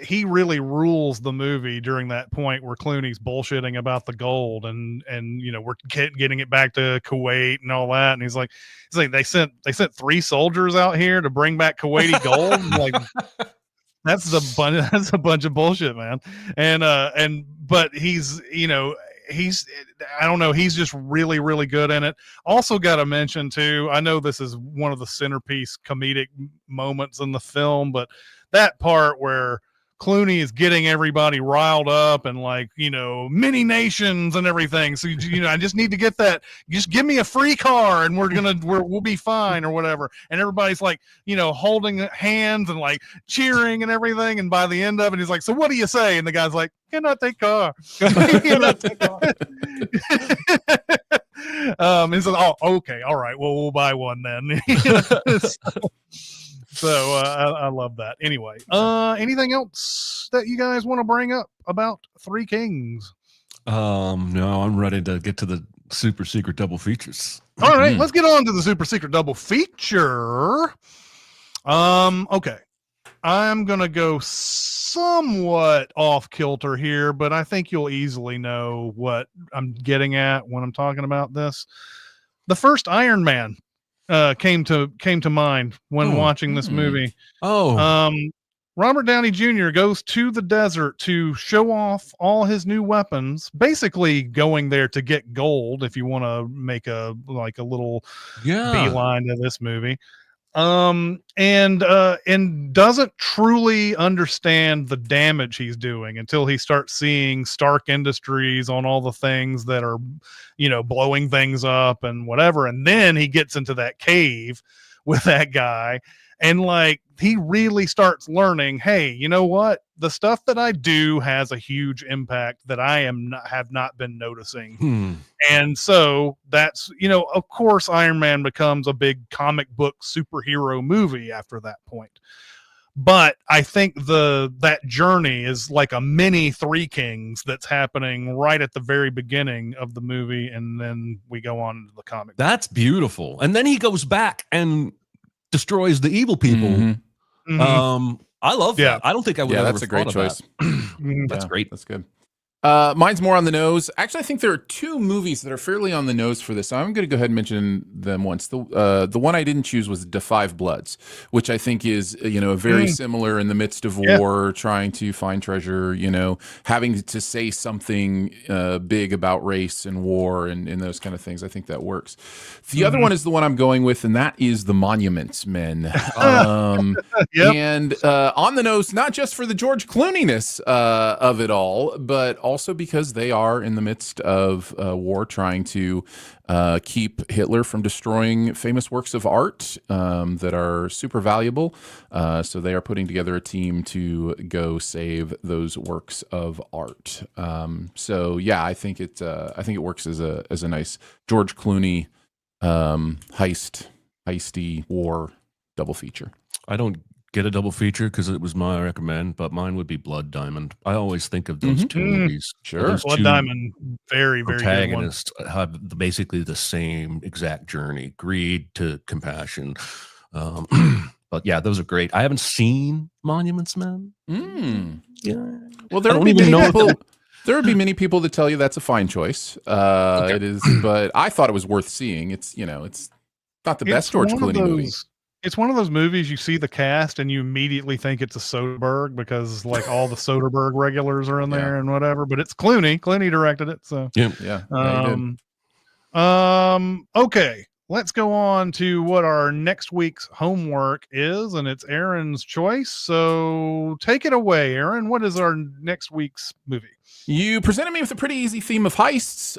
he really rules the movie during that point where Clooney's bullshitting about the gold and we're getting it back to Kuwait and all that, and he's like they sent 3 soldiers out here to bring back Kuwaiti gold. That's a bunch of bullshit, man. But he's I don't know, he's just really, really good in it. Also got to mention too, I know this is one of the centerpiece comedic moments in the film, but that part where Clooney is getting everybody riled up and like, many nations and everything. So, I just need to get that. Just give me a free car and we'll be fine or whatever. And everybody's like, holding hands and like cheering and everything. And by the end of it, he's like, so what do you say? And the guy's like, cannot take car. Cannot take car. And so, oh, okay. All right. Well, we'll buy one then. So I love that. Anyway, anything else that you guys want to bring up about Three Kings? No, I'm ready to get to the super secret double features. All right, let's get on to the super secret double feature. Okay. I'm going to go somewhat off kilter here, but I think you'll easily know what I'm getting at when I'm talking about this. The first Iron Man came to mind when watching this movie. Robert Downey Jr. goes to the desert to show off all his new weapons, basically going there to get gold, if you want to make a little beeline to this movie. And doesn't truly understand the damage he's doing until he starts seeing Stark Industries on all the things that are, blowing things up and whatever. And then he gets into that cave with that guy. And like, he really starts learning, hey, you know what? The stuff that I do has a huge impact that I have not been noticing. And so that's, of course, Iron Man becomes a big comic book superhero movie after that point. But I think that journey is like a mini Three Kings that's happening right at the very beginning of the movie. And then we go on to the comic. That's beautiful. And then he goes back and destroys the evil people. I love that. I don't think I would have that's a great choice. That's great. That's good. Mine's more on the nose. Actually, I think there are two movies that are fairly on the nose for this. So I'm going to go ahead and mention them once. The one I didn't choose was Da 5 Bloods, which I think is, very similar in the midst of war, trying to find treasure, having to say something big about race and war and those kind of things. I think that works. The other one is the one I'm going with, and that is The Monuments Men. And on the nose, not just for the George Clooney-ness of it all, but also because they are in the midst of war, trying to keep Hitler from destroying famous works of art that are super valuable. So they are putting together a team to go save those works of art. So yeah, I think it works as a nice George Clooney heisty war double feature. I don't get a double feature because it was my recommend, but mine would be Blood Diamond. I always think of those two movies. Sure. Blood Diamond, very, very protagonists have basically the same exact journey, greed to compassion. But yeah, those are great. I haven't seen Monuments Men. Yeah. Well, there would be many people that tell you that's a fine choice. It is, but I thought it was worth seeing. It's not the best George Clooney movie. It's one of those movies you see the cast and you immediately think it's a Soderbergh because like all the Soderbergh regulars are in there and whatever, but it's Clooney. Clooney directed it. So okay, let's go on to what our next week's homework is, and it's Aaron's choice. So take it away, Aaron. What is our next week's movie? You presented me with a pretty easy theme of heists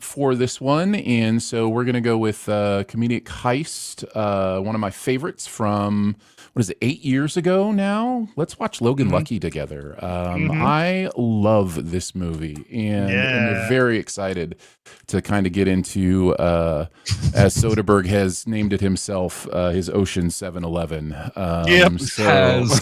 for this one, and so we're going to go with comedic heist, one of my favorites from, 8 years ago now? Let's watch Logan Lucky together. I love this movie, and I'm very excited to kind of get into, as Soderbergh has named it himself, his Ocean 7-Eleven. Has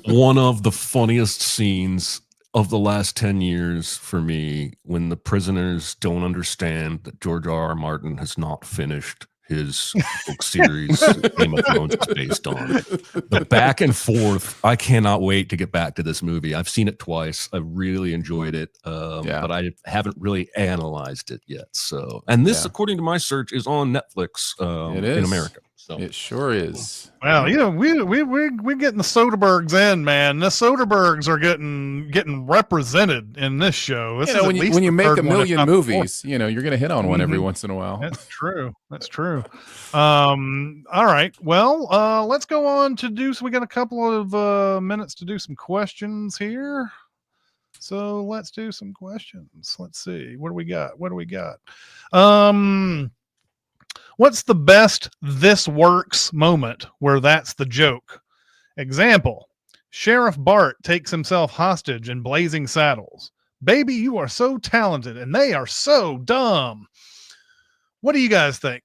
one of the funniest scenes of the last 10 years for me, when the prisoners don't understand that George R.R. Martin has not finished his book series Game of Thrones is based on. The back and forth, I cannot wait to get back to this movie. I've seen it twice. I really enjoyed it, but I haven't really analyzed it yet. So, and this, according to my search, is on Netflix in America. So It sure is. Well, we're getting the Soderberghs in, man. The Soderberghs are getting represented in this show. This is When at least when you the make third a one, if million not the fourth. movies, you're going to hit on one every Mhm. once in a while. That's true. That's true. All right. Well, let's go on to do. So we got a couple of minutes to do some questions here. So let's do some questions. Let's see. What do we got? What's the best "this works" moment where that's the joke? Example: Sheriff Bart takes himself hostage in Blazing Saddles. Baby, you are so talented, and they are so dumb. What do you guys think?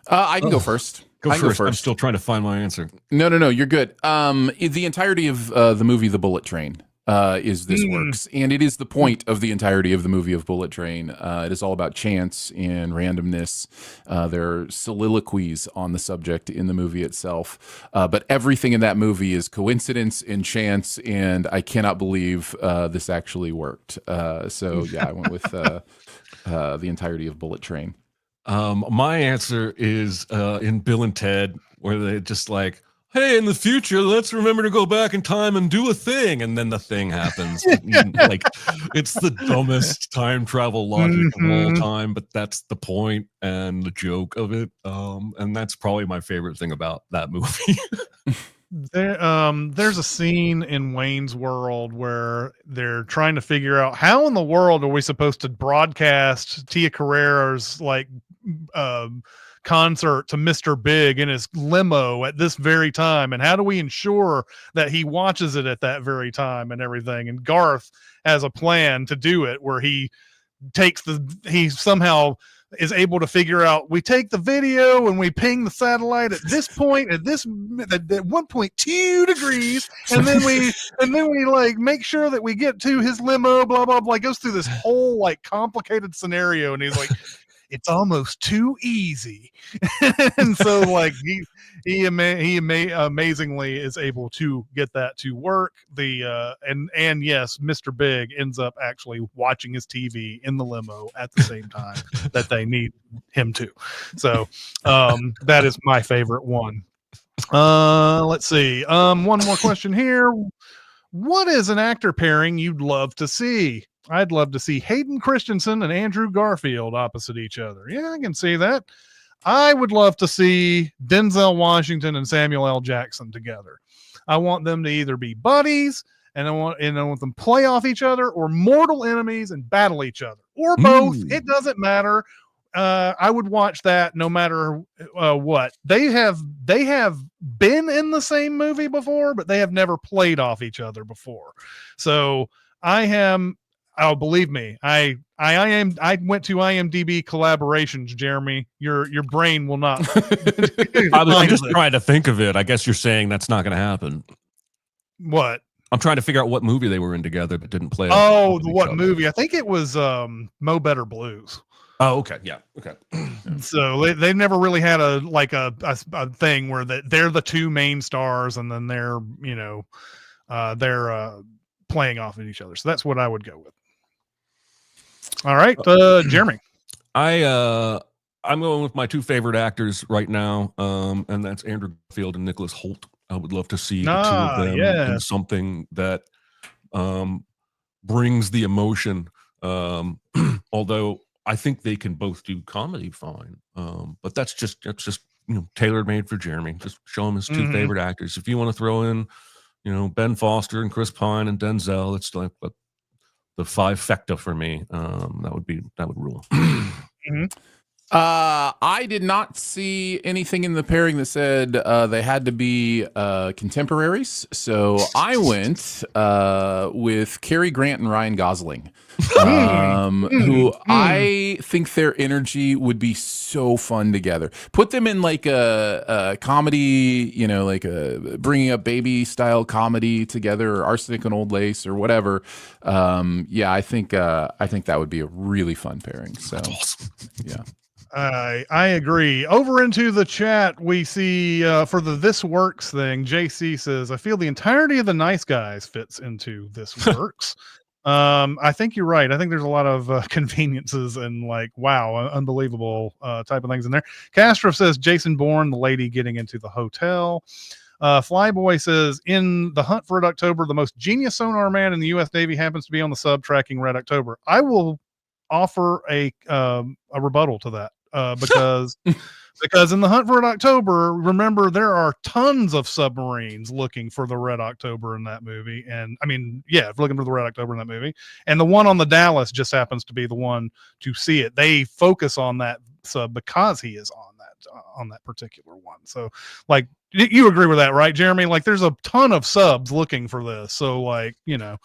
I can go first. Go I can first. I'm still trying to find my answer. No, you're good. The entirety of the movie The Bullet Train is this works, and it is the point of the entirety of the movie of Bullet Train. It is all about chance and randomness. There are soliloquies on the subject in the movie itself, but everything in that movie is coincidence and chance, and I cannot believe this actually worked. So yeah, I went with the entirety of Bullet Train. My answer is in Bill and Ted, where they just like, hey, in the future, let's remember to go back in time and do a thing, and then the thing happens. Like, it's the dumbest time travel logic of all time, but that's the point and the joke of it. And that's probably my favorite thing about that movie. There's a scene in Wayne's World where they're trying to figure out how in the world are we supposed to broadcast Tia Carrere's concert to Mr. Big in his limo at this very time, and how do we ensure that he watches it at that very time and everything. And Garth has a plan to do it where he somehow is able to figure out, we take the video and we ping the satellite at this point at 1.2 degrees, and then we like make sure that we get to his limo, blah blah blah. Goes through this whole like complicated scenario, and he's like, it's almost too easy. And so like he amazingly is able to get that to work. And yes, Mr. Big ends up actually watching his TV in the limo at the same time that they need him to. So that is my favorite one. Let's see. One more question here. What is an actor pairing you'd love to see? I'd love to see Hayden Christensen and Andrew Garfield opposite each other. Yeah, I can see that. I would love to see Denzel Washington and Samuel L. Jackson together. I want them to either be buddies, and I want them play off each other, or mortal enemies and battle each other, or both. It doesn't matter. I would watch that no matter what. They have been in the same movie before, but they have never played off each other before. So oh, believe me, I went to IMDb collaborations, Jeremy. Your brain will not. I'm just trying to think of it. I guess you're saying that's not going to happen. What? I'm trying to figure out what movie they were in together but didn't play. Oh, what movie? I think it was Mo Better Blues. Oh, okay. Yeah. Okay. So they've never really had a thing where they're the two main stars, and then they're playing off at each other. So that's what I would go with. All right, Jeremy. I'm going with my two favorite actors right now, and that's Andrew Garfield and Nicholas Hoult. I would love to see the two of them in something that brings the emotion. Although I think they can both do comedy fine, but that's just tailor made for Jeremy. Just show him his two favorite actors. If you want to throw in, Ben Foster and Chris Pine and Denzel, it's like the trifecta for me. That would rule. I did not see anything in the pairing that said they had to be contemporaries, so I went with Cary Grant and Ryan Gosling, who I think their energy would be so fun together. Put them in like a comedy, like a Bringing Up Baby style comedy together, or Arsenic and Old Lace, or whatever. Yeah, I think that would be a really fun pairing. So, that's awesome. Yeah. I agree. Over into the chat, we see for the This Works thing, JC says, I feel the entirety of the Nice Guys fits into This Works. I think you're right. I think there's a lot of conveniences and like, wow, unbelievable type of things in there. Castro says Jason Bourne, the lady getting into the hotel. Flyboy says in the hunt for Red October, the most genius sonar man in the U.S. Navy happens to be on the sub tracking Red October. I will offer a rebuttal to that because in the hunt for Red October, remember there are tons of submarines looking for the Red October in that movie, and I mean, yeah, looking for the Red October in that movie, and the one on the Dallas just happens to be the one to see it. They focus on that sub because he is on that particular one. So, like, you agree with that, right, Jeremy? Like, there's a ton of subs looking for this, so like, you know.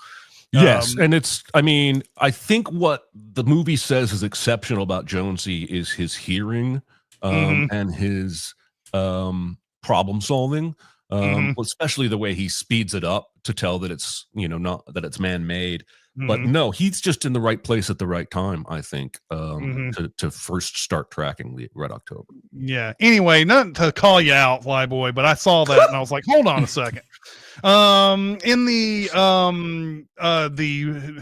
Yes, and I mean, I think what the movie says is exceptional about Jonesy is his hearing and his problem solving, especially the way he speeds it up to tell that it's, not that it's man-made. But no, he's just in the right place at the right time, I think, to first start tracking the Red October. Yeah. Anyway, not to call you out, Flyboy, but I saw that and I was like, hold on a second. In the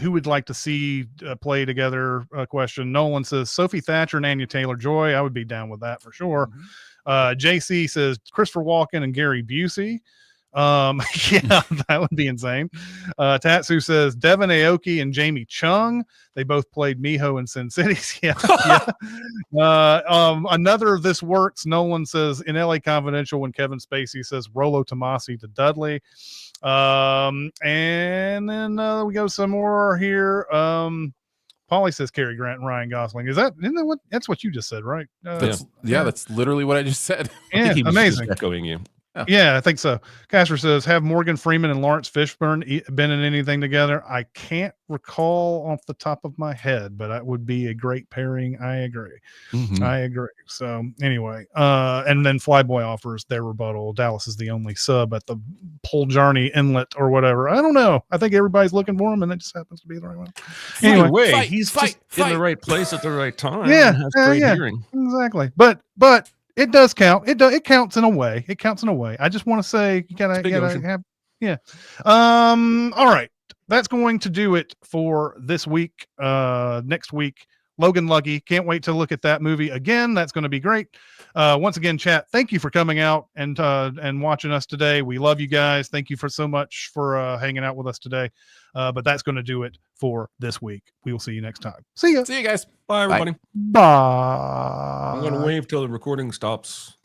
who would like to see play together question, Nolan says Sophie Thatcher and Anya Taylor-Joy. I would be down with that for sure. JC says Christopher Walken and Gary Busey. Yeah, that would be insane. Tatsu says Devin Aoki and Jamie Chung. They both played Miho in Sin Cities. Yeah, yeah. Another This Works. Nolan says in LA Confidential when Kevin Spacey says Rollo Tomasi to Dudley. And then we go some more here. Polly says Cary Grant and Ryan Gosling. Isn't that what? That's what you just said, right? That's literally what I just said. Yeah, I think he was amazing. just echoing you. Yeah, I think so. Casper says, have Morgan Freeman and Lawrence Fishburne been in anything together? I can't recall off the top of my head, but that would be a great pairing. I agree. I agree. So anyway, and then Flyboy offers their rebuttal. Dallas is the only sub at the Poljarny Inlet or whatever. I don't know. I think everybody's looking for him, and it just happens to be the right one. Anyway, he's just in the right place at the right time. Yeah, and has great hearing. Exactly. But it does count. It counts in a way. It counts in a way. I just want to say you gotta have, yeah. All right. That's going to do it for this week. Next week, Logan Lucky. Can't wait to look at that movie again. That's going to be great. Once again, chat, thank you for coming out and watching us today. We love you guys. Thank you for so much for hanging out with us today. But that's going to do it for this week. We will see you next time. See ya. See you guys. Bye, everybody. Bye. I'm going to wave till the recording stops.